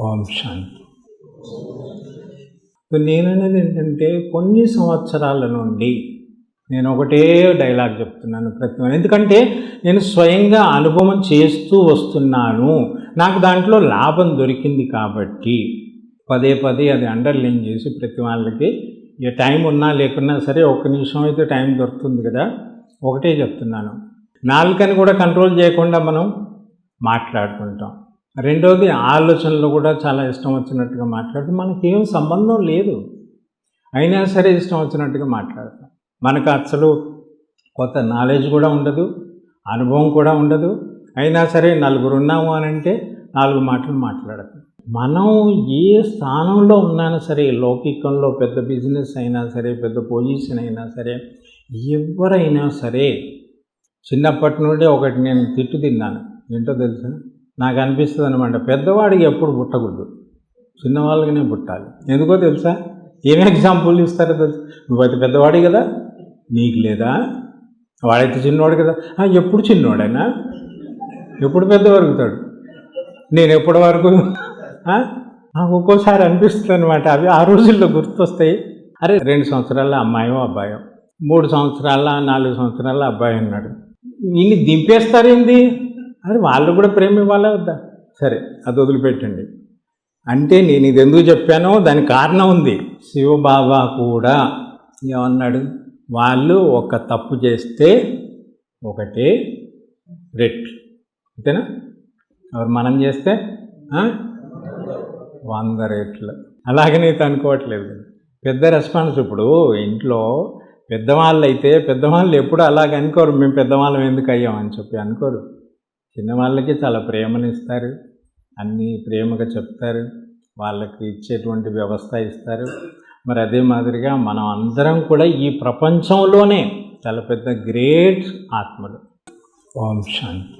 ఓం శాంతి. నేననేది ఏంటంటే కొన్ని సంవత్సరాల నుండి నేను ఒకటే డైలాగ్ చెప్తున్నాను ఎందుకంటే నేను స్వయంగా అనుభవం చేస్తూ వస్తున్నాను. నాకు దాంట్లో లాభం దొరికింది కాబట్టి పదే పదే అది అండర్లైన్ చేసి ప్రతి వాళ్ళకి ఏ టైం ఉన్నా లేకున్నా సరే ఒక్క నిమిషం అయితే టైం దొరుకుతుంది కదా, ఒకటే చెప్తున్నాను. నాలుకని కూడా కంట్రోల్ చేయకుండా మనం మాట్లాడుతుంటాం. రెండోది ఆలోచనలు కూడా చాలా ఇష్టం వచ్చినట్టుగా మాట్లాడుతూ మనకేం సంబంధం లేదు, అయినా సరే ఇష్టం వచ్చినట్టుగా మాట్లాడతాం. మనకు అసలు కొత్త నాలెడ్జ్ కూడా ఉండదు, అనుభవం కూడా ఉండదు, అయినా సరే నలుగురు ఉన్నాము అని అంటే 4 మాటలు మాట్లాడతాం. మనం ఏ స్థానంలో ఉన్నా సరే, లౌకికంలో పెద్ద బిజినెస్ అయినా సరే, పెద్ద పొజిషన్ అయినా సరే, ఎవరైనా సరే, చిన్నప్పటి నుండి ఒకటి నేను తిట్టు తిన్నాను. ఏంటో తెలుసా, నాకు అనిపిస్తుంది అనమాట, పెద్దవాడికి ఎప్పుడు పుట్టకూడదు, చిన్నవాళ్ళకినే పుట్టాలి. ఎందుకో తెలుసా? ఏం ఎగ్జాంపుల్ ఇస్తారో తెలుసు. నువ్వైతే పెద్దవాడి కదా, నీకు లేదా? వాడైతే చిన్నవాడు కదా, ఎప్పుడు చిన్నవాడైనా ఎప్పుడు పెద్ద వరుగుతాడు, నేను ఎప్పటి వరకు నాకు ఒక్కోసారి అనిపిస్తుంది అనమాట. అవి ఆ రోజుల్లో గుర్తొస్తాయి. అరే 2 సంవత్సరాల అమ్మాయో అబ్బాయో, 3 సంవత్సరాల 4 సంవత్సరాల అబ్బాయి ఉన్నాడు, వీళ్ళు దింపేస్తారేంది? అరే వాళ్ళు కూడా ప్రేమ ఇవ్వాలా వద్దా? సరే అది వదిలిపెట్టండి. అంటే నేను ఇది ఎందుకు చెప్పానో దానికి కారణం ఉంది. శివబాబా కూడా ఏమన్నాడు, వాళ్ళు ఒక తప్పు చేస్తే ఒకటే రెట్లు, అంతేనా? ఎవరు మనం చేస్తే 100 రెట్లు. అలాగే నేను అనుకోవట్లేదు. పెద్ద రెస్పాన్స్. ఇప్పుడు ఇంట్లో పెద్దవాళ్ళు అయితే పెద్దవాళ్ళు ఎప్పుడు అలాగ అనుకోరు, మేము పెద్దవాళ్ళం ఎందుకు అయ్యామని చెప్పి అనుకోరు. చిన్నవాళ్ళకి చాలా ప్రేమనిస్తారు, అన్నీ ప్రేమగా చెప్తారు, వాళ్ళకి ఇచ్చేటువంటి వ్యవస్థ ఇస్తారు. మరి అదే మాదిరిగా మనం అందరం కూడా ఈ ప్రపంచంలోనే చాలా పెద్ద గ్రేట్ ఆత్మలు. ఓం శాంతి.